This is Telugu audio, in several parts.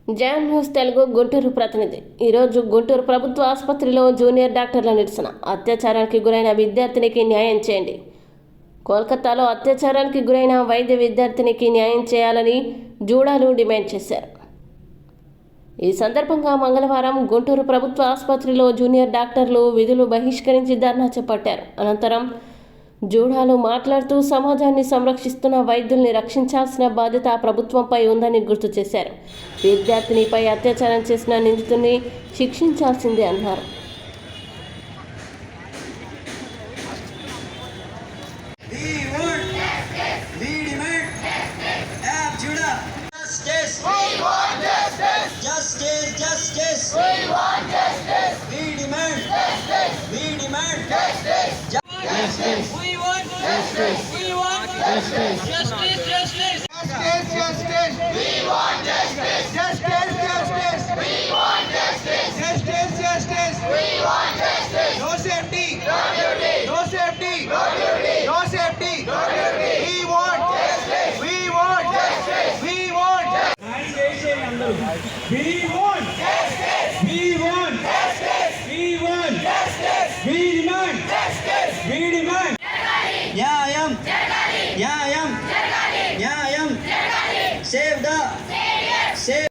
జాన్ న్యూస్ తెలుగు గుంటూరు ప్రతినిధి. ఈరోజు గుంటూరు ప్రభుత్వ ఆసుపత్రిలో జూనియర్ డాక్టర్ల నిరసన. అత్యాచారానికి గురైన విద్యార్థినికి న్యాయం చేయండి. కోల్కతాలో అత్యాచారానికి గురైన వైద్య విద్యార్థినికి న్యాయం చేయాలని జూడాలు డిమాండ్ చేశారు. ఈ సందర్భంగా మంగళవారం గుంటూరు ప్రభుత్వ ఆసుపత్రిలో జూనియర్ డాక్టర్లు విధులు బహిష్కరించి ధర్నా చేపట్టారు. అనంతరం జూడాలు మాట్లాడుతూ సమాజాన్ని సంరక్షిస్తున్న వైద్యుల్ని రక్షించాల్సిన బాధ్యత ప్రభుత్వంపై ఉందని గుర్తు చేశారు. విద్యార్థినిపై అత్యాచారం చేసిన నిందితుడిని శిక్షించాల్సిందే అన్నారు. We want justice. We want justice. Justice, justice. Justice, justice. We want justice. Justice, justice. We want justice. Justice, justice. We want justice. No safety. No duty. No safety. No duty. No safety. No duty. We want justice. We want justice. We want justice. We want justice. We want justice. We want justice. We demand justice. We demand. న్యాయం న్యాయం న్యాయం సేవ్ ద సేవ్.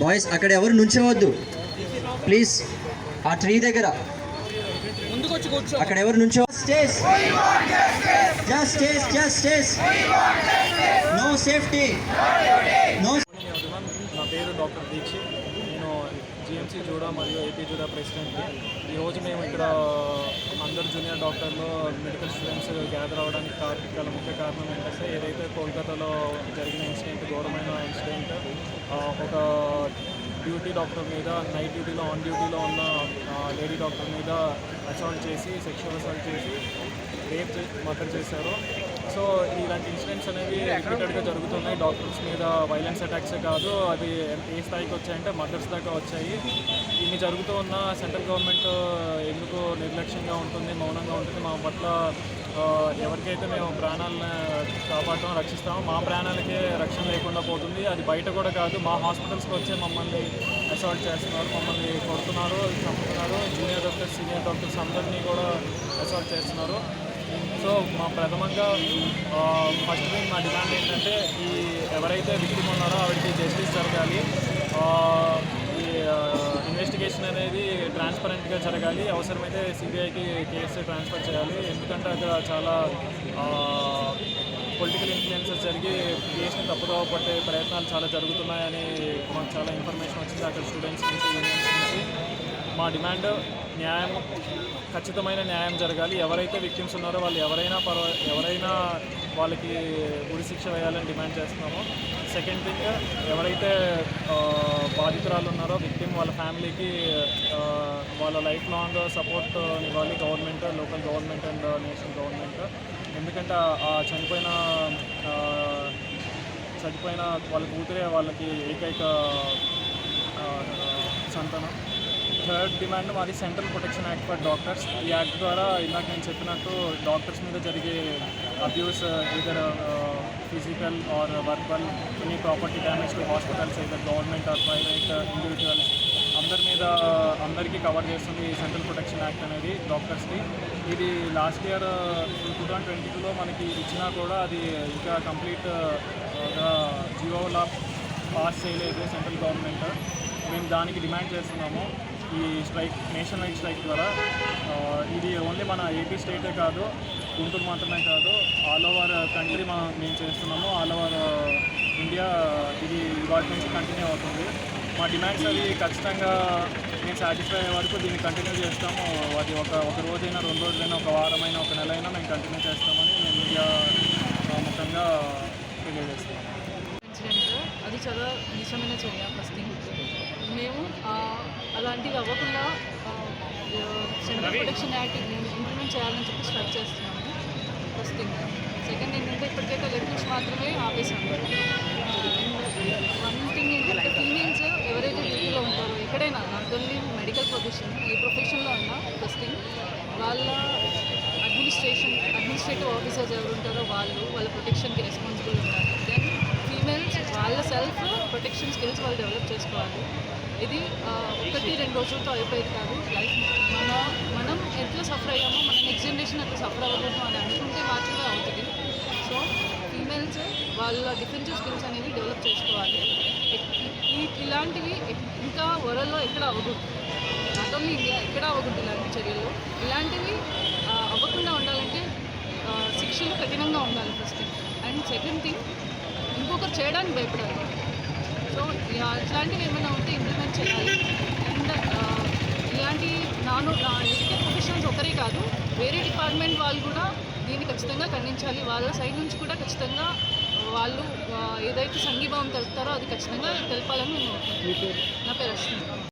బాయ్స్ అక్కడ ఎవరు నుంచోవద్దు ప్లీజ్. ఆ ట్రీ దగ్గర అక్కడ ఎవరు నుంచో. Justice justice justice. No safety no. నా పేరు డాక్టర్ దీక్షిత్. నేను జిఎంసీ జూడా మరియు ఏపీ జూడా ప్రెసిడెంట్ని. ఈరోజు మేము ఇక్కడ అందరు జూనియర్ డాక్టర్లు మెడికల్ స్టూడెంట్స్ గ్యాదర్ అవ్వడానికి ముఖ్య కారణం ఏంటంటే ఏదైతే కోల్కతాలో జరిగిన ఇన్సిడెంట్, ఘోరమైన ఇన్సిడెంట్, ఒక డ్యూటీ డాక్టర్ మీద, నైట్ డ్యూటీలో ఆన్ డ్యూటీలో ఉన్న లేడీ డాక్టర్ మీద అసాల్ట్ చేసి, సెక్షువల్ అసాల్ట్ చేసి రేప్ మర్డర్ చేశారు. సో ఇలాంటి ఇన్సిడెంట్స్ అనేవి రిపీటెడ్గా జరుగుతున్నాయి. డాక్టర్స్ మీద వైలెన్స్ అటాక్సే కాదు, అది ఏ స్థాయికి వచ్చాయంటే మర్డర్స్ దాకా వచ్చాయి. ఇన్ని జరుగుతూ ఉన్న సెంట్రల్ గవర్నమెంట్ ఎందుకు నిర్లక్ష్యంగా ఉంటుంది, మౌనంగా ఉంటుంది? మా పట్ల ఎవరికైతే మేము ప్రాణాలను కాపాడటం, రక్షిస్తామో మా ప్రాణాలకే రక్షణ లేకుండా పోతుంది. అది బయట కూడా కాదు, మా హాస్పిటల్స్కి వచ్చే మమ్మల్ని అసాల్ట్ చేస్తున్నారు, మమ్మల్ని కొడుతున్నారు, చంపుతున్నారు. జూనియర్ డాక్టర్స్, సీనియర్ డాక్టర్స్ అందరినీ కూడా అసాల్ట్ చేస్తున్నారు. సో మా ప్రథమంగా ఫస్ట్ థింగ్ మా డిమాండ్ ఏంటంటే ఈ ఎవరైతే విక్టిమ్ ఉన్నారో ఆవిడకి జస్టిస్ జరగాలి. ఈ ఇన్వెస్టిగేషన్ అనేది ట్రాన్స్పరెంట్గా జరగాలి. అవసరమైతే సిబిఐకి కేసు ట్రాన్స్ఫర్ చేయాలి. ఎందుకంటే అక్కడ చాలా పొలిటికల్ ఇన్ఫ్లుయెన్సెస్ జరిగి కేసుని తప్పుదోవ పట్టే ప్రయత్నాలు చాలా జరుగుతున్నాయని మాకు చాలా ఇన్ఫర్మేషన్ వచ్చింది అక్కడ స్టూడెంట్స్ నుంచి, యూనియన్స్ నుంచి. మా డిమాండ్ న్యాయం, ఖచ్చితమైన న్యాయం జరగాలి. ఎవరైతే విక్టిమ్స్ ఉన్నారో వాళ్ళు ఎవరైనా వాళ్ళకి ఉరి శిక్ష వేయాలని డిమాండ్ చేస్తున్నాము. సెకండ్ థింగ్, ఎవరైతే బాధితురాలు ఉన్నారో విక్టిమ్, వాళ్ళ ఫ్యామిలీకి వాళ్ళ లైఫ్ లాంగ్ సపోర్ట్ ఇవ్వాలి government, local government and national government. ఎందుకంటే చనిపోయిన వాళ్ళ కూతురే వాళ్ళకి ఏకైక సంతానం. థర్డ్ డిమాండ్ మాది central protection act for doctors. ఈ యాక్ట్ ద్వారా ఇందాక నేను చెప్పినట్టు డాక్టర్స్ మీద జరిగే abuse, either physical are verbal, any property damage to hospitals, either government or private individuals, అందరికీ కవర్ చేస్తుంది ఈ సెంట్రల్ ప్రొటెక్షన్ యాక్ట్ అనేది డాక్టర్స్కి. ఇది లాస్ట్ ఇయర్ 2022లో మనకి ఇచ్చినా కూడా అది ఇంకా కంప్లీట్గా జియోలా పాస్ చేయలేదు సెంట్రల్ గవర్నమెంట్. మేము దానికి డిమాండ్ చేస్తున్నాము ఈ స్ట్రైక్, నేషనల్ వైడ్ స్ట్రైక్ ద్వారా. ఇది ఓన్లీ మన ఏపీ స్టేటే కాదు, గుంటూరు మాత్రమే కాదు, ఆల్ ఓవర్ కంట్రీ మేము చేస్తున్నాము. ఆల్ ఓవర్ ఇండియా ఇది వాటి నుంచి కంటిన్యూ అవుతుంది. మా డిమాండ్స్ అవి ఖచ్చితంగా మేము సాటిస్ఫై అయ్యే వరకు దీన్ని కంటిన్యూ చేస్తాము. అది ఒక రోజైనా, 2 రోజులైనా, ఒక వారమైనా, ఒక నెల అయినా మేము కంటిన్యూ చేస్తామని మేము మీడియా ముఖంగా తెలియజేస్తాము. అది చాలా నిజమైన చర్య. ఫస్ట్ థింగ్, మేము అలాంటివి అవ్వకుండా సెంట్రల్ ప్రొటెక్షన్ యాక్ట్ ఇంప్లిమెంట్ చేయాలని చెప్పి స్ట్రైక్ చేస్తున్నాము. First thing. సెకండ్ ఏంటంటే ఇప్పటికైతే లెక్చర్స్ మాత్రమే ఆపేసాము. వన్ థింగ్ ఏంటంటే ఫీమేల్స్ ఎవరైతే డ్యూటీలో ఉంటారో ఎక్కడైనా, నాట్ ఓన్లీ మెడికల్ ప్రొఫెషన్, ఏ ప్రొఫెషన్లో ఉన్నా, ఫస్ట్ థింగ్ వాళ్ళ అడ్మినిస్ట్రేటివ్ ఆఫీసర్స్ ఎవరు ఉంటారో వాళ్ళ ప్రొటెక్షన్కి రెస్పాన్సిబుల్ ఉండాలి. దెన్ ఫీమేల్స్ వాళ్ళ సెల్ఫ్ ప్రొటెక్షన్ స్కిల్స్ వాళ్ళు డెవలప్ చేసుకోవాలి. ఇది 1-2 రోజులతో అయిపోయేది కాదు. లైఫ్ మనం ఎట్లా సఫర్ అయ్యామో మన నెక్స్ట్ జనరేషన్ అట్లా సఫర్ అవ్వకూడదు అని అనుకుంటే మాత్రమే అవుతుంది. సో ఫీమేల్స్ వాళ్ళ డిఫెన్సివ్ స్కిల్స్ అనేవి డెవలప్ చేసుకోవాలి. ఇలాంటివి ఇంకా వరల్డ్లో ఎక్కడ అవ్వకూడదు. నాట్ ఓన్లీ ఇండియా, ఎక్కడ అవ్వకూడదు ఇలాంటి చర్యలు. ఇలాంటివి అవ్వకుండా ఉండాలంటే శిక్షలు కఠినంగా ఉండాలి first thing. And second thing, ఇంకొకరు చేయడానికి భయపడాలి. సో ఇట్లాంటివి ఏమైనా ఉంటే ఇంప్లిమెంట్ చేయాలి. అండ్ ఇలాంటి నా మెడికల్ ప్రొఫెషనల్స్ ఒకరే కాదు, వేరే డిపార్ట్మెంట్ వాళ్ళు కూడా దీన్ని ఖచ్చితంగా ఖండించాలి. వాళ్ళ సైడ్ నుంచి కూడా ఖచ్చితంగా వాళ్ళు ఏదైతే సంఘీభావం తెలుపుతారో అది ఖచ్చితంగా తెలపాలని నేను నా పేరు అశ్విని.